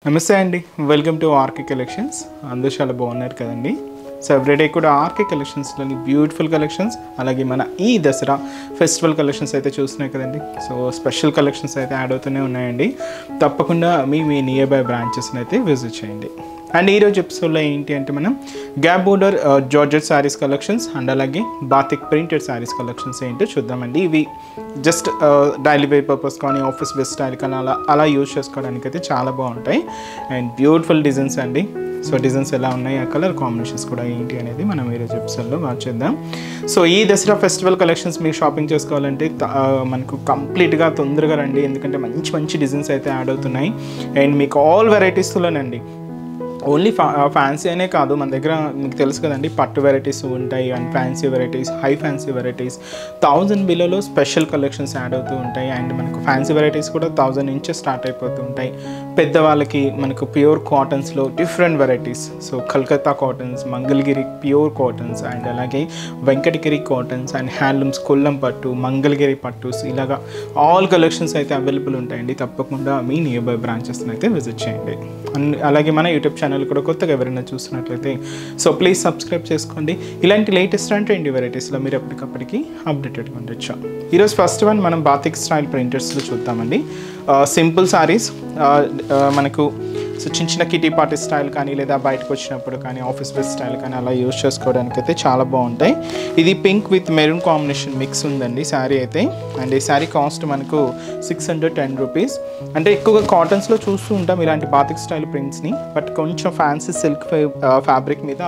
నమస్తే అండి, welcome to RK collections. అందరూ చాలా బాగున్నారు కదండి. సో ఎవ్రీడే కూడా ఆర్కే కలెక్షన్స్లోని బ్యూటిఫుల్ కలెక్షన్స్, అలాగే మన ఈ దసరా ఫెస్టివల్ కలెక్షన్స్ అయితే చూస్తున్నాయి కదండి. సో స్పెషల్ కలెక్షన్స్ అయితే యాడ్ అవుతూనే ఉన్నాయండి. తప్పకుండా మీ నియర్ బై బ్రాంచెస్ని అయితే విజిట్ చేయండి. అండ్ ఈరోజు ఎపిసోడ్లో ఏంటి అంటే మనం gap border georgette saris collections and అలాగే బాతిక్ ప్రింటెడ్ శారీస్ కలెక్షన్స్ ఏంటో చూద్దామండి. ఇవి జస్ట్ డైలీ వేర్ పర్పస్ కానీ ఆఫీస్ వేర్ స్టైల్ కానీ అలా యూజ్ చేసుకోవడానికి అయితే చాలా బాగుంటాయి. అండ్ బ్యూటిఫుల్ డిజైన్స్ అండి. సో డిజైన్స్ ఎలా ఉన్నాయి, ఆ కలర్ కాంబినేషన్స్ కూడా ఏంటి అనేది మనం ఈరోజు ఎపిసోడ్లో వాచ్ చేద్దాం. సో ఈ దసరా ఫెస్టివల్ కలెక్షన్స్ మీరు షాపింగ్ చేసుకోవాలంటే మనకు కంప్లీట్గా తొందరగా రండి, ఎందుకంటే మంచి మంచి డిజైన్స్ అయితే యాడ్ అవుతున్నాయి. అండ్ మీకు ఆల్ వెరైటీస్లోనండి, ఓన్లీ ఫ్యాన్సీ అనే కాదు, మన దగ్గర మీకు తెలుసు కదండి, పట్టు వెరైటీస్ ఉంటాయి and fancy varieties, high fancy varieties 1000 బిలోలో స్పెషల్ కలెక్షన్స్ యాడ్ అవుతూ ఉంటాయి. అండ్ మనకు ఫ్యాన్సీ వెరైటీస్ కూడా 1000 నుంచి స్టార్ట్ అయిపోతూ ఉంటాయి. పెద్దవాళ్ళకి మనకు ప్యూర్ కాటన్స్లో different varieties, so Calcutta cottons, Mangalagiri pure cottons and అలాగే Venkatagiri cottons and handlooms, Kollam పట్టు, మంగళగిరి పట్టుస్, ఇలాగా ఆల్ కలెక్షన్స్ అయితే అవైలబుల్ ఉంటాయండి. తప్పకుండా మీ నియర్ బై బ్రాంచెస్ని అయితే విజిట్ చేయండి. అండ్ అలాగే మన యూట్యూబ్ ఛానల్ కూడా కొత్తగా ఎవరైనా చూస్తున్నట్లయితే సో ప్లీజ్ సబ్స్క్రైబ్ చేసుకోండి. ఇలాంటి లేటెస్ట్ అండ్ ట్రెండీ వెరైటీస్లో మీరు ఎప్పటికప్పటికి అప్డేటెడ్గా ఉండొచ్చు. ఈరోజు ఫస్ట్ వన్ మనం బాతిక్ స్టైల్ ప్రింటర్స్లో చూద్దామండి. సింపుల్ సారీస్ మనకు సో చిన్న చిన్న కిటీ పార్టీ స్టైల్ కానీ లేదా బయటకు వచ్చినప్పుడు కానీ ఆఫీస్ వేర్ స్టైల్ కానీ అలా యూజ్ చేసుకోవడానికి అయితే చాలా బాగుంటాయి. ఇది pink with maroon combination mix ఉందండి శారీ అయితే. అండ్ ఈ శారీ కాస్ట్ మనకు 610 రూపీస్. అంటే ఎక్కువగా కాటన్స్లో చూస్తూ ఉంటాం ఇలాంటి బాతిక్ స్టైల్ ప్రింట్స్ని, బట్ కొంచెం ఫ్యాన్సీ సిల్క్ ఫ్యాబ్రిక్ మీద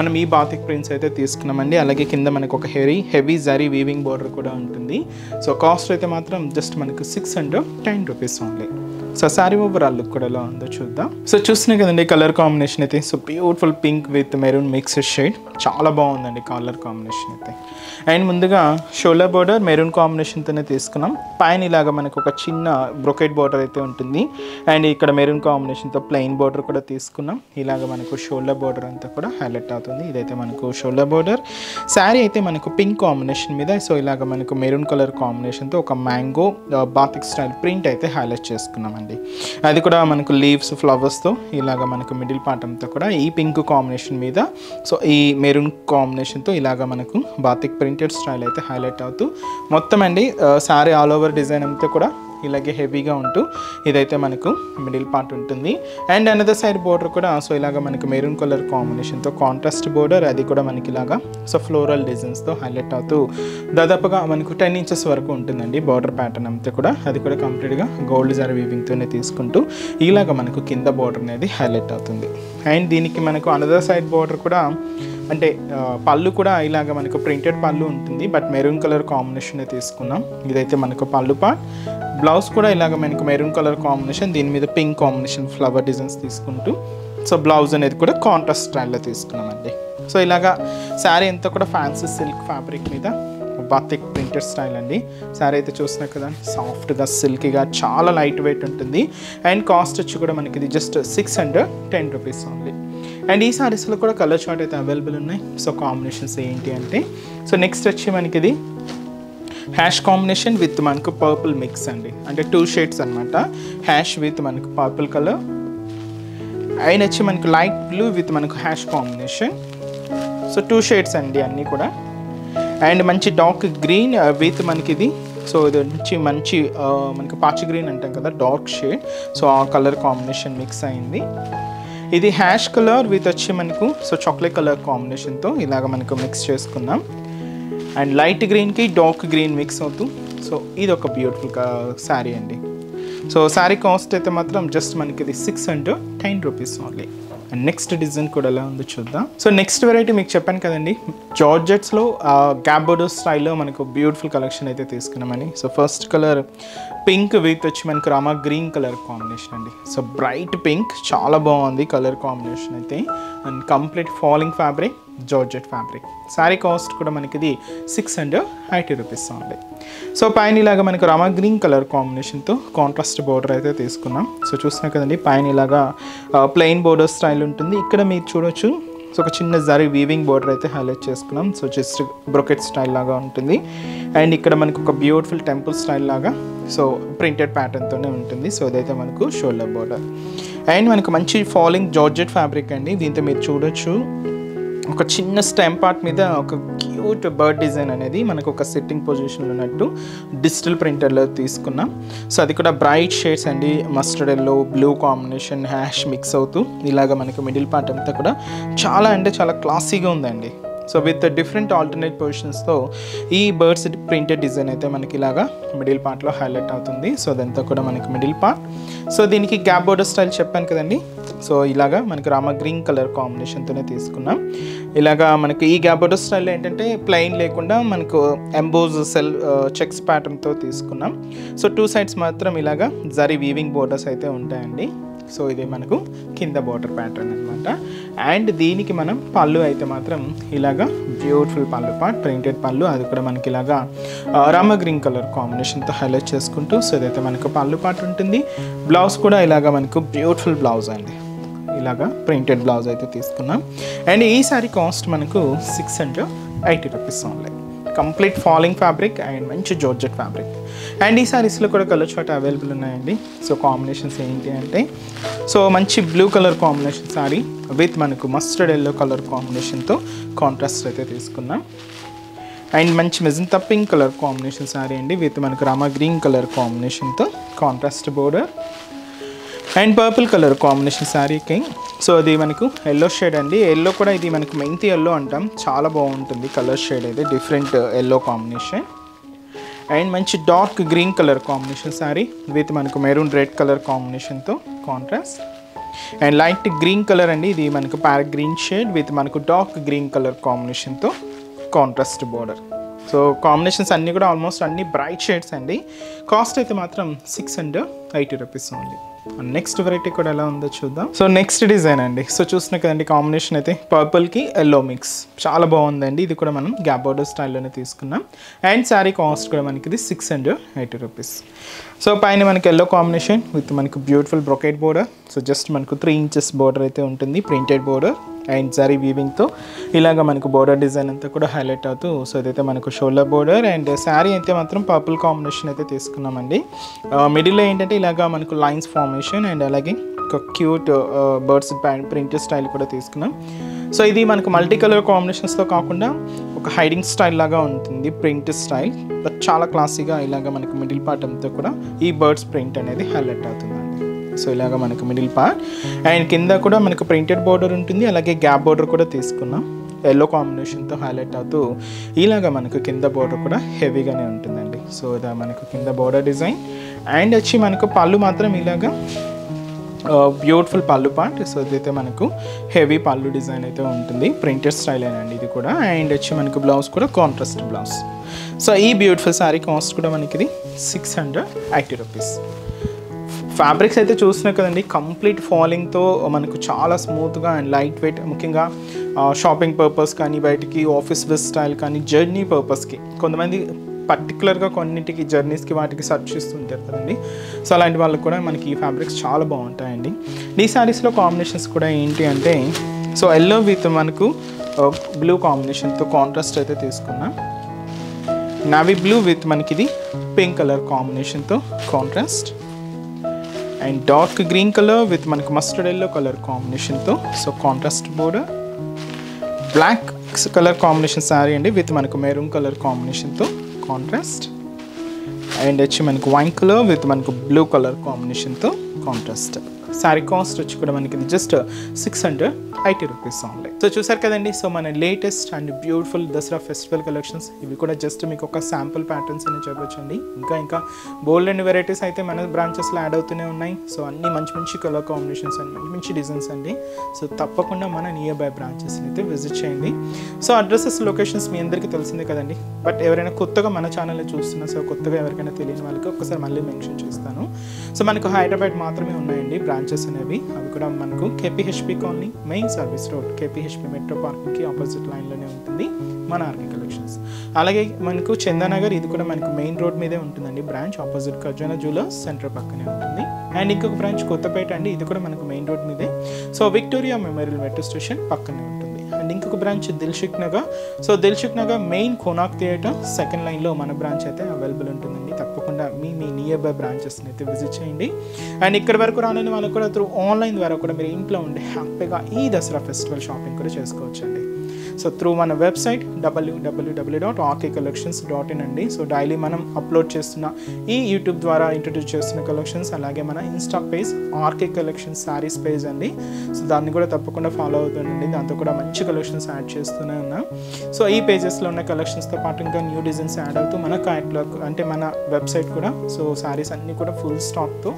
మనం ఈ బాతిక్ ప్రింట్స్ అయితే తీసుకున్నామండి. అలాగే కింద మనకు ఒక హెవీ జరీ వీవింగ్ బోర్డర్ కూడా ఉంటుంది. సో కాస్ట్ అయితే మాత్రం జస్ట్ మనకు 610 rupees only. So sari overall look కూడా ఎలా ఉందో చూద్దాం. సో చూస్తున్నాయి కదండి కలర్ కాంబినేషన్ అయితే. So beautiful pink with maroon mixed shade, చాలా బాగుందండి కలర్ కాంబినేషన్ అయితే. అండ్ ముందుగా షోల్డర్ బోర్డర్ మెరూన్ కాంబినేషన్తోనే తీసుకున్నాం. పైన ఇలాగా మనకు ఒక చిన్న బ్రొకెట్ బోర్డర్ అయితే ఉంటుంది. అండ్ ఇక్కడ మెరూన్ కాంబినేషన్తో ప్లెయిన్ బోర్డర్ కూడా తీసుకున్నాం. ఇలాగ మనకు షోల్డర్ బోర్డర్ అంతా కూడా హైలైట్ అవుతుంది. ఇదైతే మనకు షోల్డర్ బోర్డర్. శారీ అయితే మనకు పింక్ కాంబినేషన్ మీద సో ఇలాగ మనకు మెరూన్ కలర్ కాంబినేషన్తో ఒక మ్యాంగో బాతిక్ స్టైల్ ప్రింట్ అయితే హైలైట్ చేసుకున్నామండి. అది కూడా మనకు లీవ్స్ ఫ్లవర్స్తో ఇలాగ మనకు మిడిల్ పార్ట్ అంతా కూడా ఈ పింక్ కాంబినేషన్ మీద సో ఈ మెరూన్ కాంబినేషన్తో ఇలాగ మనకు బాతిక్ ప్రింటెడ్ స్టైల్ అయితే హైలైట్ అవుతూ మొత్తం అండి శారీ ఆల్ ఓవర్ డిజైన్ అంతా కూడా ఇలాగే హెవీగా ఉంటూ ఇదైతే మనకు మిడిల్ పార్ట్ ఉంటుంది. అండ్ అనదర్ సైడ్ బోర్డర్ కూడా సో ఇలాగ మనకు మెరూన్ కలర్ కాంబినేషన్తో కాంట్రాస్ట్ బోర్డర్, అది కూడా మనకి ఇలాగా సో ఫ్లోరల్ డిజైన్స్తో హైలైట్ అవుతూ దాదాపుగా మనకు 10 ఇంచెస్ వరకు ఉంటుందండి బార్డర్ ప్యాటర్న్ అంతా కూడా. అది కూడా కంప్లీట్గా గోల్డ్ జరీ వీవింగ్తోనే తీసుకుంటూ ఇలాగ మనకు కింద బోర్డర్ అనేది హైలైట్ అవుతుంది. అండ్ దీనికి మనకు అనదర్ సైడ్ బోర్డర్ కూడా అంటే పళ్ళు కూడా ఇలాగ మనకు ప్రింటెడ్ పళ్ళు ఉంటుంది, బట్ మెరూన్ కలర్ కాంబినేషన్ తీసుకున్నాం. ఇదైతే మనకు పళ్ళు పార్ట్. బ్లౌజ్ కూడా ఇలాగ మనకు మెరూన్ కలర్ కాంబినేషన్, దీని మీద పింక్ కాంబినేషన్ ఫ్లవర్ డిజైన్స్ తీసుకుంటూ సో బ్లౌజ్ అనేది కూడా కాంట్రాస్ట్ స్టైల్లో తీసుకున్నామండి. సో ఇలాగా శారీ అంతా కూడా ఫ్యాన్సీ సిల్క్ ఫ్యాబ్రిక్ మీద బాతిక్ ప్రింటెడ్ స్టైల్ అండి. శారీ అయితే చూస్తున్నా కదా, సాఫ్ట్గా సిల్కీగా చాలా లైట్ వెయిట్ ఉంటుంది. అండ్ కాస్ట్ వచ్చి కూడా మనకి ఇది జస్ట్ 610 రూపీస్ ఓన్లీ. అండ్ ఈ శారీస్లో కూడా కలర్ చార్ట్ అయితే అవైలబుల్ ఉన్నాయి. సో కాంబినేషన్స్ ఏంటి అంటే సో నెక్స్ట్ వచ్చి మనకి ఇది హ్యాష్ కాంబినేషన్ విత్ మనకు పర్పుల్ మిక్స్ అండి. అంటే 2 షేడ్స్ అనమాట. హ్యాష్ విత్ మనకు పర్పుల్ కలర్, అండ్ వచ్చి మనకు లైట్ బ్లూ విత్ మనకు హ్యాష్ కాంబినేషన్. సో 2 షేడ్స్ అండి అన్నీ కూడా. అండ్ మంచి డార్క్ గ్రీన్ విత్ మనకి ఇది సో ఇది నుంచి మంచి మనకి పాచి గ్రీన్ అంటాం కదా, డార్క్ షేడ్. సో ఆ కలర్ కాంబినేషన్ మిక్స్ అయింది. ఇది హ్యాష్ కలర్ విత్ వచ్చి మనకు సో చాక్లెట్ కలర్ కాంబినేషన్తో ఇలాగ మనకు మిక్స్ చేసుకున్నాం. అండ్ లైట్ గ్రీన్కి డార్క్ గ్రీన్ మిక్స్ అవుతూ సో ఇది ఒక బ్యూటిఫుల్ శారీ అండి. సో శారీ కాస్ట్ అయితే మాత్రం జస్ట్ మనకి ఇది 610 rupees only. And next design కూడా ఎలా ఉందో చూద్దాం. సో నెక్స్ట్ వెరైటీ మీకు చెప్పాను కదండి, జార్జెట్స్లో గ్యాప్ బోర్డర్ స్టైల్లో మనకు బ్యూటిఫుల్ కలెక్షన్ అయితే తీసుకున్నామని. So first colour pink with వచ్చి మనకు రామా గ్రీన్ కలర్ కాంబినేషన్ అండి. సో బ్రైట్ పింక్, చాలా బాగుంది కలర్ కాంబినేషన్ అయితే. And complete falling fabric, georgette fabric. Sari cost కూడా మనకి ఇది 680 రూపీస్ ఓన్లీ. సో పైన ఇలాగా మనకు రామా గ్రీన్ కలర్ కాంబినేషన్తో కాంట్రాస్ట్ బోర్డర్ అయితే తీసుకున్నాం. సో చూస్తున్నాం కదండి, పైన ఇలాగా ప్లెయిన్ బోర్డర్ స్టైల్ ఉంటుంది. ఇక్కడ మీరు చూడొచ్చు సో ఒక చిన్న జరీ వీవింగ్ బోర్డర్ అయితే హైలైట్ చేసుకున్నాం. సో జస్ట్ బ్రొకెట్ స్టైల్ లాగా ఉంటుంది. అండ్ ఇక్కడ మనకు ఒక బ్యూటిఫుల్ టెంపుల్ స్టైల్ లాగా సో ప్రింటెడ్ ప్యాటర్న్తోనే ఉంటుంది. సో అదైతే మనకు షోల్డర్ బోర్డర్. అండ్ మనకు మంచి ఫాలింగ్ జార్జెట్ ఫ్యాబ్రిక్ అండి. దీంతో మీరు చూడొచ్చు ఒక చిన్న స్టెమ్ పార్ట్ మీద ఒక క్యూట్ బర్డ్ డిజైన్ అనేది మనకు ఒక సిట్టింగ్ పొజిషన్లో ఉన్నట్టు డిజిటల్ ప్రింటర్లో తీసుకున్నాం. సో అది కూడా బ్రైట్ షేడ్స్ అండి, mustard yellow blue combination hash mix అవుతూ ఇలాగ మనకు మిడిల్ పార్ట్ అంతా కూడా చాలా అంటే చాలా క్లాసీగా ఉందండి. సో విత్ డిఫరెంట్ ఆల్టర్నేట్ పొజిషన్స్తో ఈ బర్డ్స్ ప్రింటెడ్ డిజైన్ అయితే మనకి ఇలాగా మిడిల్ పార్ట్లో హైలైట్ అవుతుంది. సో అదంతా కూడా మనకి మిడిల్ పార్ట్. సో దీనికి గ్యాప్ బోర్డర్ స్టైల్ చెప్పాను కదండి. సో ఇలాగా మనకి రామా గ్రీన్ కలర్ కాంబినేషన్తోనే తీసుకున్నాం. ఇలాగా మనకి ఈ గ్యాప్ బోర్డర్ స్టైల్లో ఏంటంటే ప్లెయిన్ లేకుండా మనకు ఎంబోజ్ సెల్ చెక్స్ ప్యాటర్న్తో తీసుకున్నాం. సో 2 సైడ్స్ మాత్రం ఇలాగా జరీ వీవింగ్ బోర్డర్స్ అయితే ఉంటాయండి. సో ఇది మనకు కింద బోర్డర్ ప్యాటర్న్ అనమాట. అండ్ దీనికి మనం పళ్ళు అయితే మాత్రం ఇలాగా బ్యూటిఫుల్ పళ్ళు పార్ట్ ప్రింటెడ్ పళ్ళు, అది కూడా మనకి ఇలాగా రామా గ్రీన్ కలర్ కాంబినేషన్తో హైలైట్ చేసుకుంటూ సో ఇదైతే మనకు పళ్ళు పార్ట్ ఉంటుంది. బ్లౌజ్ కూడా ఇలాగా మనకు బ్యూటిఫుల్ బ్లౌజ్ అండి, ఇలాగా ప్రింటెడ్ బ్లౌజ్ అయితే తీసుకున్నాం. అండ్ ఈ సారీ కాస్ట్ మనకు 680 rupees only. Complete falling fabric and మంచి జార్జెట్ ఫ్యాబ్రిక్. అండ్ ఈ సారీస్లో కూడా కలర్ చార్ట్ అవైలబుల్ ఉన్నాయండి. సో కాంబినేషన్స్ ఏంటి అంటే సో మంచి blue colour combination sorry with మనకు మస్టర్డ్ ఎల్లో కలర్ కాంబినేషన్తో కాంట్రాస్ట్ అయితే తీసుకున్నాం. అండ్ మంచి magenta pink colour combination sorry అండి విత్ మనకు రామా గ్రీన్ కలర్ కాంబినేషన్తో contrast border. And purple colour combination శారీకి సో అది మనకు ఎల్లో షేడ్ అండి. ఎల్లో కూడా ఇది మనకు మెంతి ఎల్లో అంటాం, చాలా బాగుంటుంది కలర్ షేడ్ అయితే డిఫరెంట్ ఎల్లో కాంబినేషన్. అండ్ మంచి dark green colour combination sari with మనకు మెరూన్ రెడ్ కలర్ కాంబినేషన్తో contrast. And light green colour అండి, ఇది మనకు ప్యారెట్ గ్రీన్ షేడ్ విత్ మనకు డార్క్ గ్రీన్ కలర్ కాంబినేషన్తో కాంట్రాస్ట్ బోర్డర్. సో కాంబినేషన్స్ అన్నీ కూడా ఆల్మోస్ట్ అన్ని బ్రైట్ షేడ్స్ అండి. కాస్ట్ అయితే మాత్రం 680 రూపీస్ ఓన్లీ. నెక్స్ట్ వెరైటీ కూడా ఎలా ఉందో చూద్దాం. సో నెక్స్ట్ డిజైన్ అండి. సో చూస్తున్నా కదండి కాంబినేషన్ అయితే పర్పుల్కి ఎల్లో మిక్స్ చాలా బాగుందండి. ఇది కూడా మనం గ్యాప్ బోర్డర్ స్టైల్లోనే తీసుకున్నాం. అండ్ శారీ కాస్ట్ కూడా మనకి ఇది 680 రూపీస్. సో పైన మనకి ఎల్లో కాంబినేషన్ విత్ మనకు beautiful brocade border. So just మనకు 3 ఇంచెస్ బోర్డర్ అయితే ఉంటుంది, ప్రింటెడ్ బోర్డర్ అండ్ జరీ వీవింగ్తో ఇలాగ మనకు బోర్డర్ డిజైన్ అంతా కూడా హైలైట్ అవుతూ సో ఇదైతే మనకు షోల్డర్ బోర్డర్. అండ్ శారీ అయితే మాత్రం పర్పుల్ కాంబినేషన్ అయితే తీసుకున్నామండి. మిడిల్లో ఏంటంటే ఇలాగ మనకు లైన్స్ ఫార్మేషన్ అండ్ అలాగే ఒక క్యూట్ బర్డ్స్ ప్రింటెడ్ స్టైల్ కూడా తీసుకున్నాం. సో ఇది మనకు మల్టీ కలర్ కాంబినేషన్స్తో కాకుండా ఒక హైడింగ్ స్టైల్ లాగా ఉంటుంది, ప్రింట్ స్టైల్ బట్ చాలా క్లాసీగా ఇలాగ మనకు మిడిల్ పార్ట్ అంతా కూడా ఈ బర్డ్స్ ప్రింట్ అనేది హైలైట్ అవుతుందండి. సో ఇలాగ మనకు మిడిల్ పార్ట్ అండ్ కింద కూడా మనకు ప్రింటెడ్ బోర్డర్ ఉంటుంది, అలాగే గ్యాప్ బోర్డర్ కూడా తీసుకున్నాం ఎల్లో కాంబినేషన్తో హైలైట్ అవుతూ ఇలాగ మనకు కింద బోర్డర్ కూడా హెవీగానే ఉంటుందండి. సో ఇది మనకు కింద బోర్డర్ డిజైన్. అండ్ వచ్చి మనకు పళ్ళు మాత్రం ఇలాగా బ్యూటిఫుల్ పళ్ళు పార్ట్. సో ఇదైతే మనకు హెవీ పళ్ళు డిజైన్ అయితే ఉంటుంది, ప్రింటెడ్ స్టైల్ అండి ఇది కూడా. అండ్ వచ్చి మనకు బ్లౌజ్ కూడా కాంట్రాస్ట్ బ్లౌజ్. సో ఈ బ్యూటిఫుల్ శారీ కాస్ట్ కూడా మనకి ఇది 680 రూపీస్. ఫ్యాబ్రిక్స్ అయితే చూస్తున్నాం కదండి, కంప్లీట్ ఫాలింగ్తో మనకు చాలా స్మూత్గా అండ్ లైట్ వెయిట్, ముఖ్యంగా షాపింగ్ పర్పస్ కానీ బయటికి ఆఫీస్ వేర్ స్టైల్ కానీ జర్నీ పర్పస్కి కొంతమంది పర్టికులర్గా కొన్నింటికి జర్నీస్కి వాటికి సర్చ్ చేస్తుంటారు కదండి. సో అలాంటి వాళ్ళకి కూడా మనకి ఈ ఫ్యాబ్రిక్స్ చాలా బాగుంటాయండి. ఈ శారీస్లో కాంబినేషన్స్ కూడా ఏంటి అంటే సో ఎల్లో విత్ మనకు బ్లూ కాంబినేషన్తో కాంట్రాస్ట్ అయితే తీసుకున్నాం. నావీ బ్లూ విత్ మనకి ఇది పింక్ కలర్ కాంబినేషన్తో contrast. And dark green colour with మనకు మస్టర్డ్ ఎల్లో కలర్ కాంబినేషన్తో so contrast border. Black colour combination sari అండి విత్ మనకు మెరూన్ కలర్ కాంబినేషన్తో కాంట్రాస్ట్. అండ్ వచ్చి మనకు వైన్ కలర్ విత్ మనకు బ్లూ కలర్ కాంబినేషన్తో కాంట్రాస్ట్. శారీ కాస్ట్ వచ్చి కూడా మనకి ఇది జస్ట్ 680 రూపీస్ ఓన్లీ. సో చూసారు కదండి, సో మన latest and beautiful Dasara festival collections ఇవి కూడా జస్ట్ మీకు ఒక శాంపుల్ ప్యాటర్న్స్ అని చెప్పొచ్చండి. ఇంకా బోల్డ్ అండ్ వెరైటీస్ అయితే మన బ్రాంచెస్లో యాడ్ అవుతూనే ఉన్నాయి. సో అన్ని మంచి కలర్ కాంబినేషన్స్ అండ్ మంచి డిజైన్స్ అండి. సో తప్పకుండా మన నియర్ బై బ్రాంచెస్ని అయితే విజిట్ చేయండి. సో అడ్రసెస్ లొకేషన్స్ మీ అందరికీ తెలిసిందే కదండి, బట్ ఎవరైనా కొత్తగా మన ఛానల్లో చూస్తున్నా సో కొత్తగా ఎవరికైనా తెలియని వాళ్ళకి ఒక్కసారి మళ్ళీ మెన్షన్ చేస్తాను. సో మనకు హైదరాబాద్ మాత్రమే ఉన్నాయండి బ్రాంచెస్ అనేవి. అవి కూడా మనకు KPHP colony main service road KPHP metro పార్కింగ్కి ఆపోజిట్ లైన్లోనే ఉంటుంది మన ఆర్కే కలెక్షన్స్. అలాగే మనకు చందానగర్, ఇది కూడా మనకు మెయిన్ రోడ్ మీదే ఉంటుందండి బ్రాంచ్, ఆపోజిట్ ఖజానా జ్యువెలర్స్ సెంటర్ పక్కనే ఉంటుంది. అండ్ ఇంకొక బ్రాంచ్ కొత్తపేట అండి, ఇది కూడా మనకు మెయిన్ రోడ్ మీదే. So Victoria memorial metro station పక్కనే ఉంటుంది. అండ్ ఇంకొక branch Dilsukh Nagar. So Dilsukh Nagar main Konark theatre second లైన్లో మన బ్రాంచ్ అయితే అవైలబుల్ ఉంటుందండి. తప్పకుండా మీ నియర్ బై బ్రాంచెస్ని అయితే విజిట్ చేయండి. అండ్ ఇక్కడ వరకు రాలేని వాళ్ళకు కూడా త్రూ ఆన్లైన్ ద్వారా కూడా మీరు ఇంట్లో ఉండి హ్యాపీగా ఈ దసరా ఫెస్టివల్ షాపింగ్ కూడా చేసుకోవచ్చండి. సో త్రూ మన వెబ్సైట్ www.rkcollections.in అండి. సో డైలీ మనం అప్లోడ్ చేస్తున్న ఈ యూట్యూబ్ ద్వారా ఇంట్రడ్యూస్ చేస్తున్న కలెక్షన్స్, అలాగే మన insta page RK collections saris page అండి. సో దాన్ని కూడా తప్పకుండా ఫాలో అవుతుండండి. దాంతో కూడా మంచి కలెక్షన్స్ యాడ్ చేస్తూనే ఉన్నాం. సో ఈ పేజెస్లో ఉన్న కలెక్షన్స్తో పాటు ఇంకా న్యూ డిజైన్స్ యాడ్ అవుతూ మన క్యాటలాగ్ అంటే మన వెబ్సైట్ కూడా సో శారీస్ అన్నీ కూడా ఫుల్ స్టాక్తో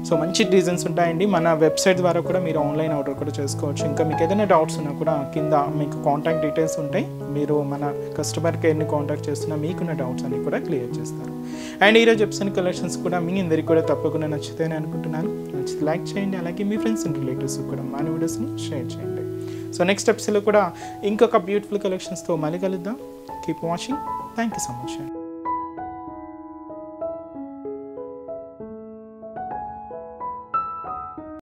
సో మంచి డిజైన్స్ ఉంటాయండి. మన వెబ్సైట్ ద్వారా కూడా మీరు ఆన్లైన్ ఆర్డర్ కూడా చేసుకోవచ్చు. ఇంకా మీకు ఏదైనా డౌట్స్ ఉన్నా కూడా కింద మీకు కాంటాక్ట్ డీటెయిల్స్ ఉంటాయి. మీరు మన కస్టమర్ కేర్ని కాంటాక్ట్ చేస్తున్నా మీకున్న డౌట్స్ అన్ని కూడా క్లియర్ చేస్తారు. అండ్ ఈరోజు చెప్తున్న కలెక్షన్స్ కూడా మీ అందరికీ కూడా తప్పకుండా నచ్చుతాయని అనుకుంటున్నాను. నచ్చితే లైక్ చేయండి, అలాగే మీ ఫ్రెండ్స్ అండ్ రిలేటివ్స్ కూడా మన వీడియోస్ని షేర్ చేయండి. సో నెక్స్ట్ ఎపిసోడ్లో కూడా ఇంకొక బ్యూటిఫుల్ కలెక్షన్స్తో మళ్ళీ కలుద్దాం. Keep watching. Thank you so much.